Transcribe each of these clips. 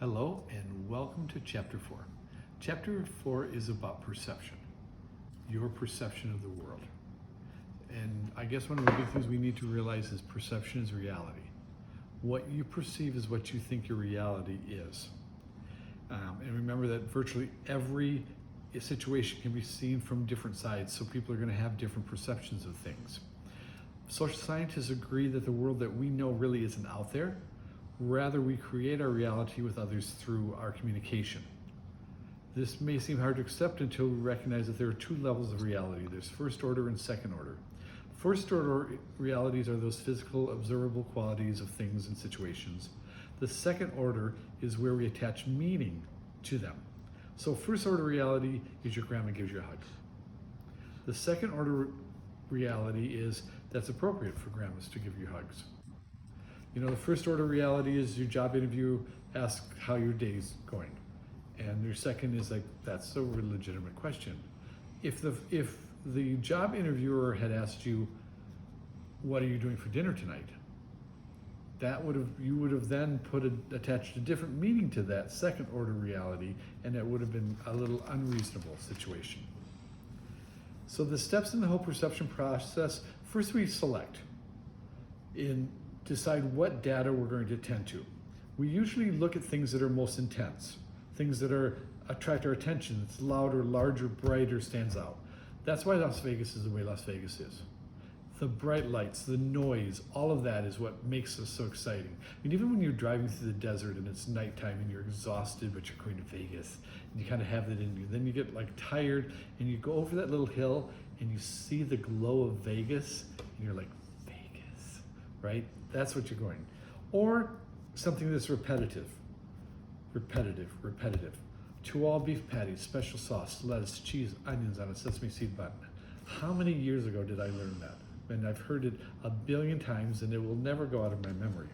Hello and welcome to Chapter 4. Chapter 4 is about perception, your perception of the world. And I guess one of the big things we need to realize is perception is reality. What you perceive is what you think your reality is. And remember that virtually every situation can be seen from different sides, so people are going to have different perceptions of things. Social scientists agree that the world that we know really isn't out there. Rather, we create our reality with others through our communication. This may seem hard to accept until we recognize that there are two levels of reality. There's first order and second order. First order realities are those physical, observable qualities of things and situations. The second order is where we attach meaning to them. So first order reality is your grandma gives you a hug. The second order reality is that's appropriate for grandmas to give you hugs. You know, the first order reality is your job interview asks how your day's going. And your second is like, that's a legitimate question. If the job interviewer had asked you, what are you doing for dinner tonight? You would have then attached a different meaning to that second order reality, and it would have been a little unreasonable situation. So the steps in the whole perception process, first we select decide what data we're going to attend to. We usually look at things that are most intense, things that attract our attention, that's louder, larger, brighter, stands out. That's why Las Vegas is the way Las Vegas is. The bright lights, the noise, all of that is what makes us so exciting. And even when you're driving through the desert and it's nighttime and you're exhausted, but you're going to Vegas, and you kind of have that in you, then you get like tired and you go over that little hill and you see the glow of Vegas and you're like, Vegas, right? That's what you're going. Or something that's repetitive. 2 all beef patties, special sauce, lettuce, cheese, onions on a sesame seed bun. How many years ago did I learn that? And I've heard it a billion times and it will never go out of my memory.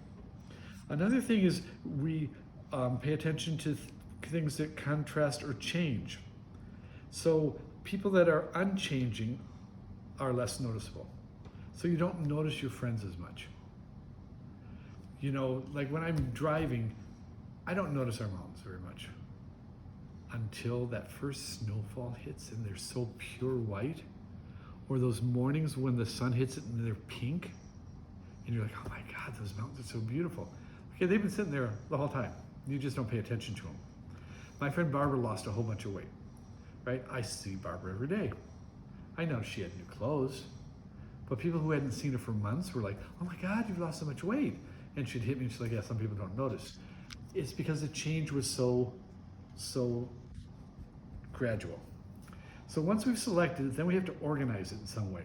Another thing is we pay attention to things that contrast or change. So people that are unchanging are less noticeable. So you don't notice your friends as much. You know, like when I'm driving, I don't notice our mountains very much until that first snowfall hits and they're so pure white, or those mornings when the sun hits it and they're pink, and you're like, oh my God, those mountains are so beautiful. Okay, they've been sitting there the whole time. You just don't pay attention to them. My friend Barbara lost a whole bunch of weight, right? I see Barbara every day. I know she had new clothes, but people who hadn't seen her for months were like, oh my God, you've lost so much weight. And she'd hit me and she's like, yeah, some people don't notice. It's because the change was so gradual. So once we've selected it, then we have to organize it in some way.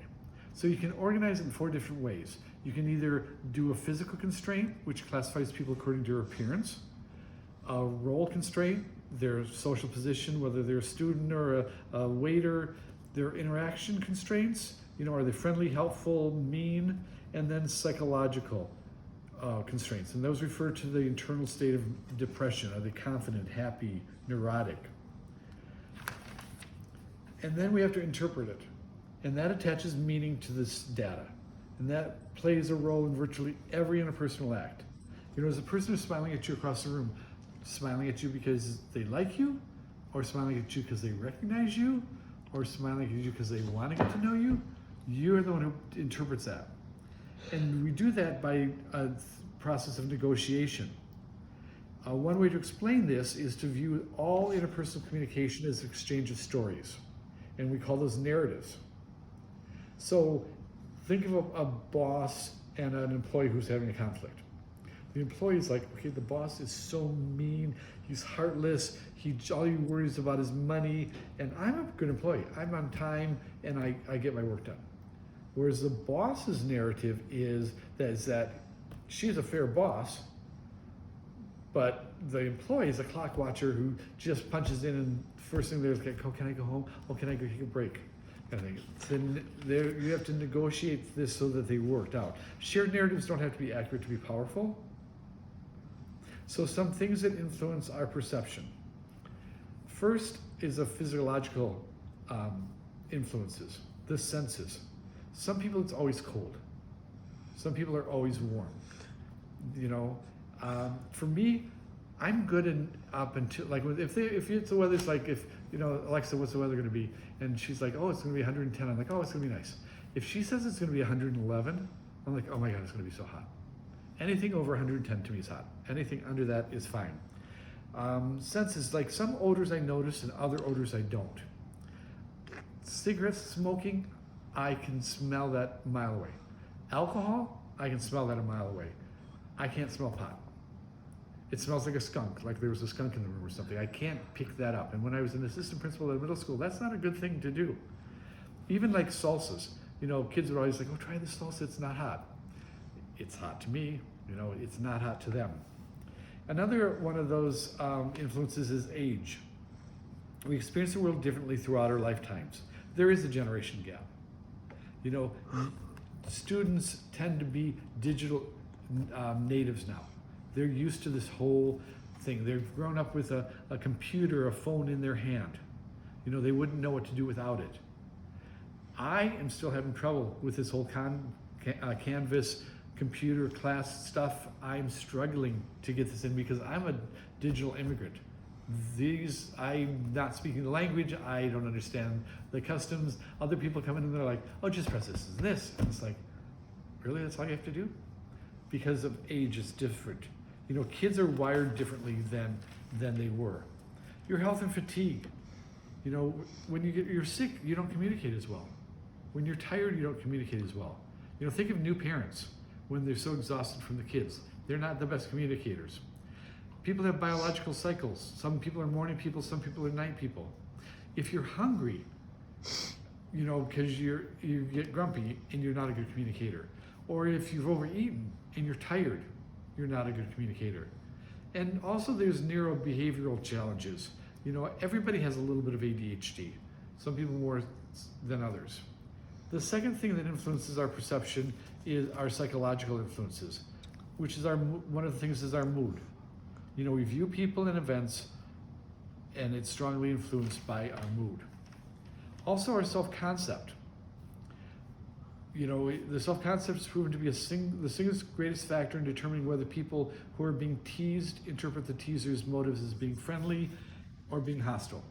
So you can organize it in 4 different ways. You can either do a physical constraint, which classifies people according to their appearance, a role constraint, their social position, whether they're a student or a waiter, their interaction constraints, you know, are they friendly, helpful, mean, and then psychological constraints. And those refer to the internal state of depression. Are they confident, happy, neurotic? And then we have to interpret it. And that attaches meaning to this data. And that plays a role in virtually every interpersonal act. You know, is the person who's smiling at you across the room smiling at you because they like you? Or smiling at you because they recognize you? Or smiling at you because they want to get to know you? You're the one who interprets that. And we do that by a process of negotiation. One way to explain this is to view all interpersonal communication as an exchange of stories. And we call those narratives. So think of a boss and an employee who's having a conflict. The employee is like, okay, the boss is so mean, he's heartless, all he worries about is money, and I'm a good employee. I'm on time and I get my work done. Whereas the boss's narrative is that she's a fair boss, but the employee is a clock watcher who just punches in and first thing there's like, oh, can I go home? Oh, can I go take a break? Kind of thing. So you have to negotiate this so that they worked out. Shared narratives don't have to be accurate to be powerful. So some things that influence our perception. First is the physiological influences, the senses. Some people it's always cold. Some people are always warm. You know, for me, I'm good up until like if it's the weather's like if Alexa, what's the weather going to be? And she's like, oh, it's going to be 110. I'm like, oh, it's going to be nice. If she says it's going to be 111, I'm like, oh my God, it's going to be so hot. Anything over 110 to me is hot. Anything under that is fine. Senses, like some odors I notice and other odors I don't. Cigarettes, smoking, I can smell that a mile away. Alcohol, I can smell that a mile away. I can't smell pot. It smells like a skunk, like there was a skunk in the room or something. I can't pick that up. And when I was an assistant principal at a middle school, that's not a good thing to do. Even like salsas, kids would always like, oh, try this salsa, it's not hot. It's hot to me, it's not hot to them. Another one of those influences is age. We experience the world differently throughout our lifetimes. There is a generation gap. Students tend to be digital natives now. They're used to this whole thing. They've grown up with a computer, a phone in their hand. They wouldn't know what to do without it. I am still having trouble with this whole Canvas computer class stuff. I'm struggling to get this in because I'm a digital immigrant. I'm not speaking the language. I don't understand the customs. Other people come in and they're like, oh, just press this and this. And it's like, really, that's all you have to do? Because of age, it's different. Kids are wired differently than they were. Your health and fatigue. When you're sick, you don't communicate as well. When you're tired, you don't communicate as well. Think of new parents when they're so exhausted from the kids. They're not the best communicators. People have biological cycles. Some people are morning people, some people are night people. If you're hungry, because you get grumpy and you're not a good communicator. Or if you've overeaten and you're tired, you're not a good communicator. And also there's neurobehavioral challenges. Everybody has a little bit of ADHD, some people more than others. The second thing that influences our perception is our psychological influences, which is one of the things is our mood. We view people and events, and it's strongly influenced by our mood. Also our self-concept. The self-concept is proven to be the single greatest factor in determining whether people who are being teased interpret the teaser's motives as being friendly or being hostile.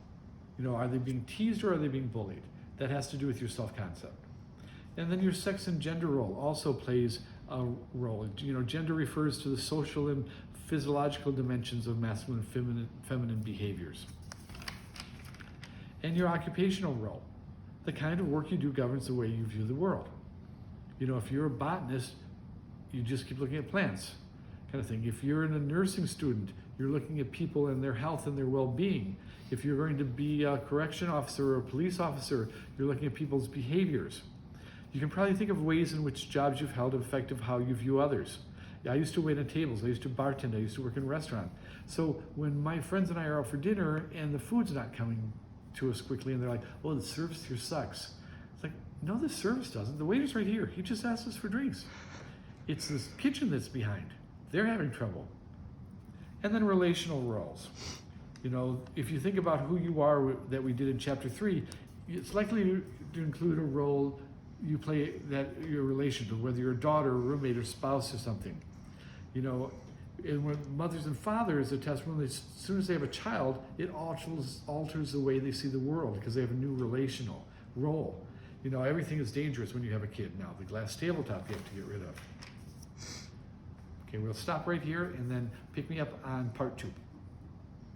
Are they being teased or are they being bullied? That has to do with your self-concept. And then your sex and gender role also plays a role. Gender refers to the social and physiological dimensions of masculine and feminine behaviors. And your occupational role. The kind of work you do governs the way you view the world. If you're a botanist, you just keep looking at plants, kind of thing. If you're a nursing student, you're looking at people and their health and their well-being. If you're going to be a correction officer or a police officer, you're looking at people's behaviors. You can probably think of ways in which jobs you've held affect how you view others. I used to wait on tables, I used to bartend, I used to work in a restaurant. So when my friends and I are out for dinner and the food's not coming to us quickly and they're like, oh, the service here sucks. It's like, no, the service doesn't. The waiter's right here. He just asked us for drinks. It's this kitchen that's behind. They're having trouble. And then relational roles. If you think about who you are that we did in chapter 3, it's likely to include a role you play that your relationship, whether you're a daughter, or roommate, or spouse, or something. And when mothers and fathers attest, as soon as they have a child, it alters the way they see the world because they have a new relational role. Everything is dangerous when you have a kid now. The glass tabletop you have to get rid of. Okay, we'll stop right here and then pick me up on part 2.